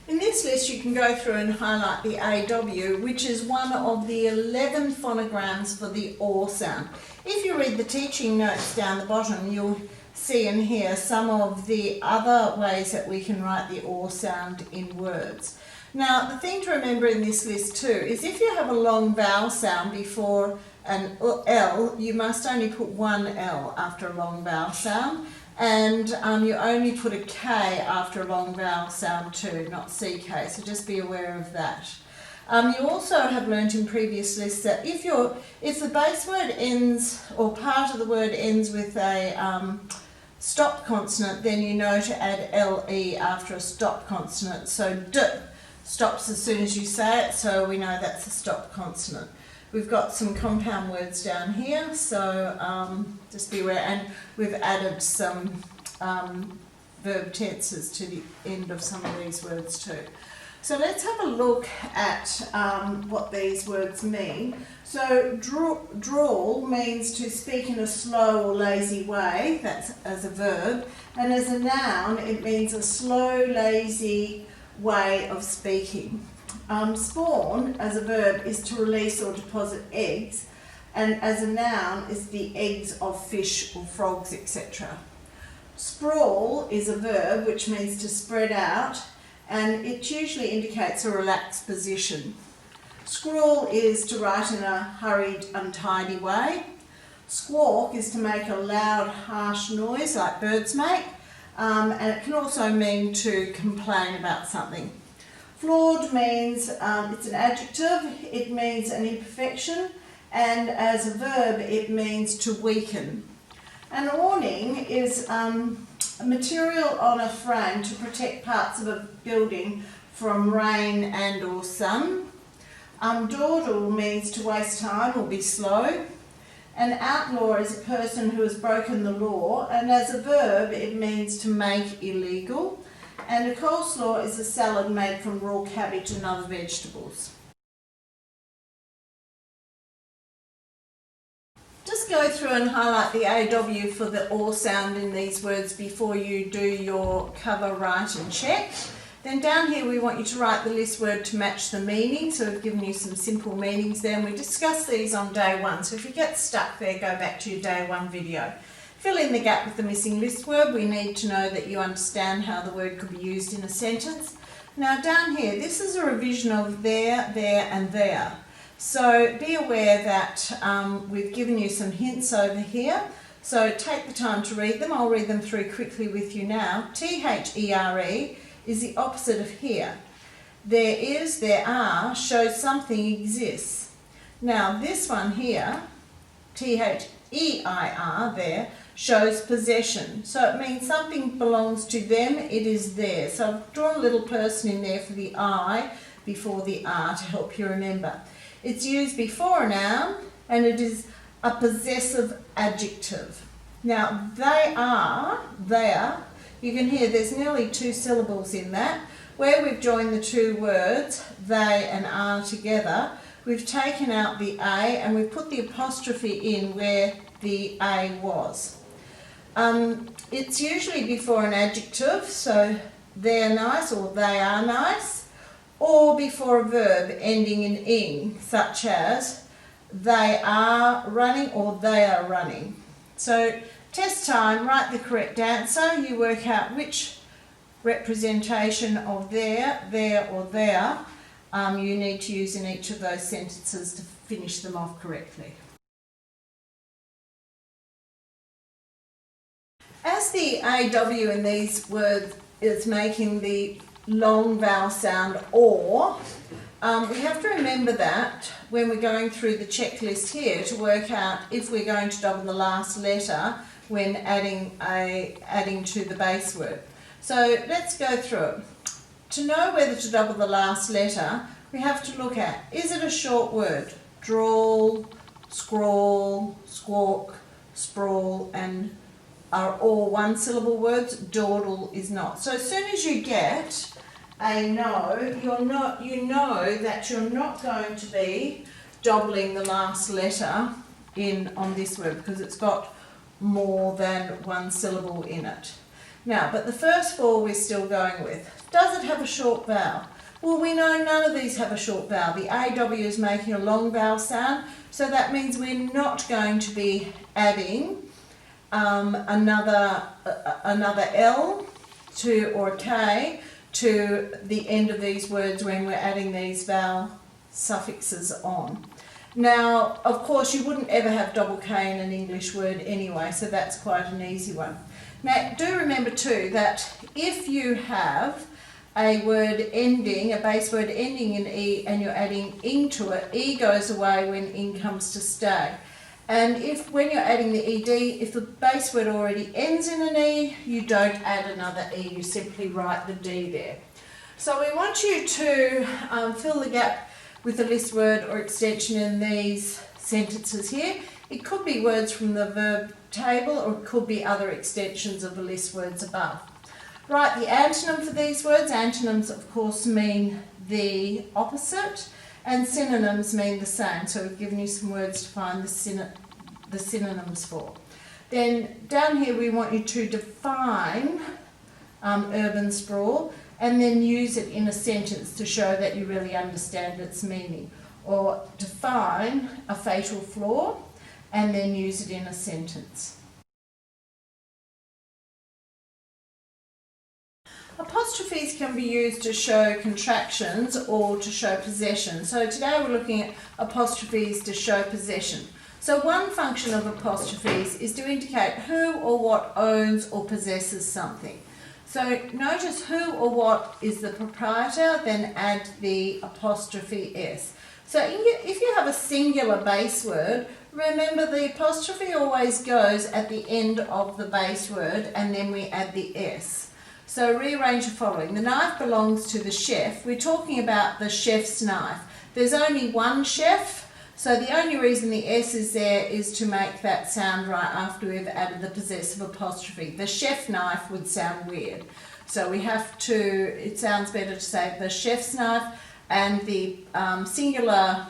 In this list you can go through and highlight the AW, which is one of the 11 phonograms for the OR sound. If you read the teaching notes down the bottom, you'll see and hear some of the other ways that we can write the OR sound in words. Now, the thing to remember in this list too is if you have a long vowel sound before an L, you must only put one L after a long vowel sound. And you only put a K after a long vowel sound too, not CK, so just be aware of that. You also have learnt in previous lists that if the base word ends, or part of the word ends with a stop consonant, then you know to add LE after a stop consonant. So D stops as soon as you say it, so we know that's a stop consonant. We've got some compound words down here, so just be aware, and we've added some verb tenses to the end of some of these words too. So let's have a look at what these words mean. So drawl means to speak in a slow or lazy way, that's as a verb, and as a noun it means a slow, lazy way of speaking. Spawn, as a verb, is to release or deposit eggs, and as a noun is the eggs of fish or frogs, etc. Sprawl is a verb which means to spread out, and it usually indicates a relaxed position. Scrawl is to write in a hurried, untidy way. Squawk is to make a loud, harsh noise like birds make, and it can also mean to complain about something. Flawed means it's an adjective, it means an imperfection, and as a verb it means to weaken. An awning is a material on a frame to protect parts of a building from rain and or sun. Dawdle means to waste time or be slow. An outlaw is a person who has broken the law, and as a verb it means to make illegal. And a coleslaw is a salad made from raw cabbage and other vegetables. Just go through and highlight the AW for the OR sound in these words before you do your cover, write and check. Then down here we want you to write the list word to match the meaning. So we've given you some simple meanings there, and we discussed these on day one. So if you get stuck there, go back to your day one video. Fill in the gap with the missing list word. We need to know that you understand how the word could be used in a sentence. Now down here, this is a revision of there, and there. So be aware that we've given you some hints over here. So take the time to read them. I'll read them through quickly with you now. THERE is the opposite of here. There is, there are, shows something exists. Now this one here, THEIR, there, shows possession. So it means something belongs to them, it is theirs. So I've drawn a little person in there for the I before the R to help you remember. It's used before a noun, and it is a possessive adjective. Now they are, you can hear there's nearly 2 syllables in that. Where we've joined the 2 words, they and are together, we've taken out the A and we've put the apostrophe in where the A was. It's usually before an adjective, so they're nice or they are nice, or before a verb ending in ing, such as they are running or they are running. So test time, write the correct answer. You work out which representation of there or there you need to use in each of those sentences to finish them off correctly. As the AW in these words is making the long vowel sound OR, we have to remember that when we're going through the checklist here to work out if we're going to double the last letter when adding to the base word. So let's go through it. To know whether to double the last letter, we have to look at, is it a short word? Drawl, scrawl, squawk, sprawl, and are all 1-syllable words. Dawdle is not. So as soon as you get a no, you know that you're not going to be doubling the last letter on this word because it's got more than 1 syllable in it. Now, but the first four we're still going with. Does it have a short vowel? Well, we know none of these have a short vowel. The AW is making a long vowel sound, so that means we're not going to be adding another L to or a K to the end of these words when we're adding these vowel suffixes on. Now, of course, you wouldn't ever have double K in an English word anyway, so that's quite an easy one. Now, do remember too that if you have a word ending, a base word ending in E, and you're adding ing to it, E goes away when ing comes to stay. And if when you're adding the ED, if the base word already ends in an E, you don't add another E, you simply write the D there. So we want you to fill the gap with a list word or extension in these sentences here. It could be words from the verb table, or it could be other extensions of the list words above. Write the antonym for these words. Antonyms, of course, mean the opposite, and synonyms mean the same. So we've given you some words to find the synonyms for. Then down here we want you to define urban sprawl and then use it in a sentence to show that you really understand its meaning. Or define a fatal flaw and then use it in a sentence. Apostrophes can be used to show contractions or to show possession. So today we're looking at apostrophes to show possession. So one function of apostrophes is to indicate who or what owns or possesses something. So notice who or what is the proprietor, then add the apostrophe S. So if you have a singular base word, remember the apostrophe always goes at the end of the base word and then we add the S. So rearrange the following. The knife belongs to the chef. We're talking about the chef's knife. There's only one chef, so the only reason the S is there is to make that sound right after we've added the possessive apostrophe. The chef knife would sound weird. So we have to, it sounds better to say the chef's knife, and the singular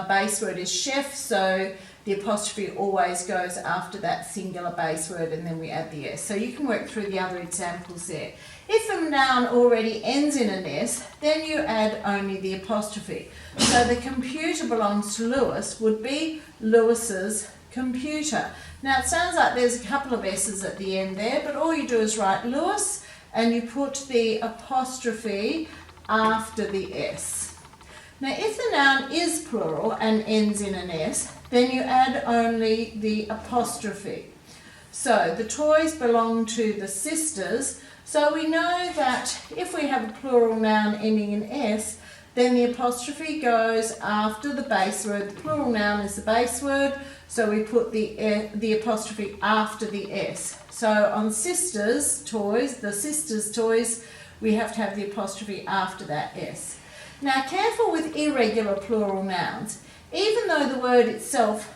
base word is chef, so the apostrophe always goes after that singular base word and then we add the S. So you can work through the other examples there. If a noun already ends in an S, then you add only the apostrophe. So the computer belongs to Lewis would be Lewis's computer. Now it sounds like there's a couple of S's at the end there, but all you do is write Lewis and you put the apostrophe after the S. Now if the noun is plural and ends in an S, then you add only the apostrophe. So the toys belong to the sisters. So we know that if we have a plural noun ending in S, then the apostrophe goes after the base word. The plural noun is the base word, so we put the apostrophe after the S. So on sisters' toys, the sisters' toys, we have to have the apostrophe after that S. Now careful with irregular plural nouns. Even though the word itself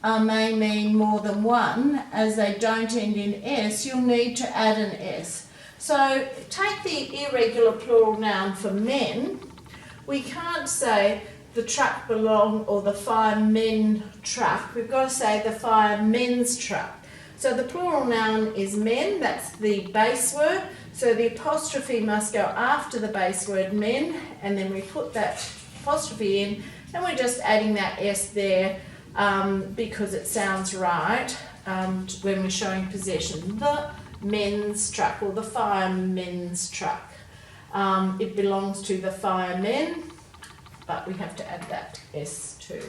may mean more than one, as they don't end in S, you'll need to add an S. So take the irregular plural noun for men. We can't say the truck belong or the firemen truck. We've got to say the firemen's truck. So the plural noun is men, that's the base word. So the apostrophe must go after the base word men, and then we put that apostrophe in, and we're just adding that S there because it sounds right when we're showing possession. The men's truck or the firemen's truck. It belongs to the firemen, but we have to add that S too.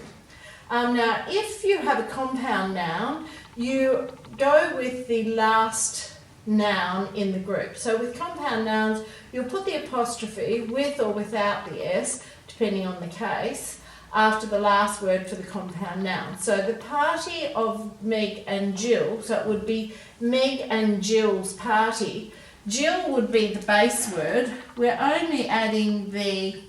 Now, if you have a compound noun, you go with the last noun in the group. So with compound nouns, you'll put the apostrophe with or without the S, depending on the case, after the last word for the compound noun. So the party of Meg and Jill, so it would be Meg and Jill's party. Jill would be the base word. We're only adding the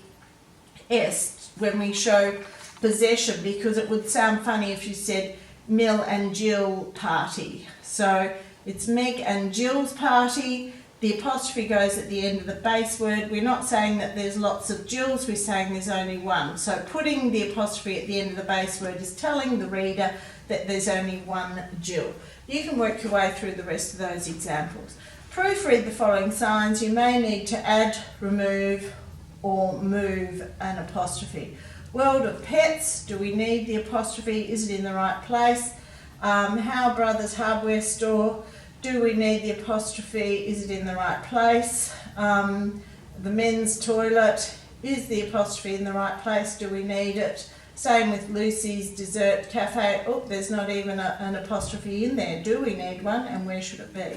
S when we show possession, because it would sound funny if you said Mill and Jill party. So it's Meg and Jill's party. The apostrophe goes at the end of the base word. We're not saying that there's lots of Jills, we're saying there's only one. So putting the apostrophe at the end of the base word is telling the reader that there's only one Jill. You can work your way through the rest of those examples. Proofread the following signs. You may need to add, remove, or move an apostrophe. World of Pets, do we need the apostrophe? Is it in the right place? How Brothers Hardware Store, do we need the apostrophe? Is it in the right place? The men's toilet, is the apostrophe in the right place? Do we need it? Same with Lucy's Dessert Cafe. Oh, there's not even an apostrophe in there. Do we need one, and where should it be?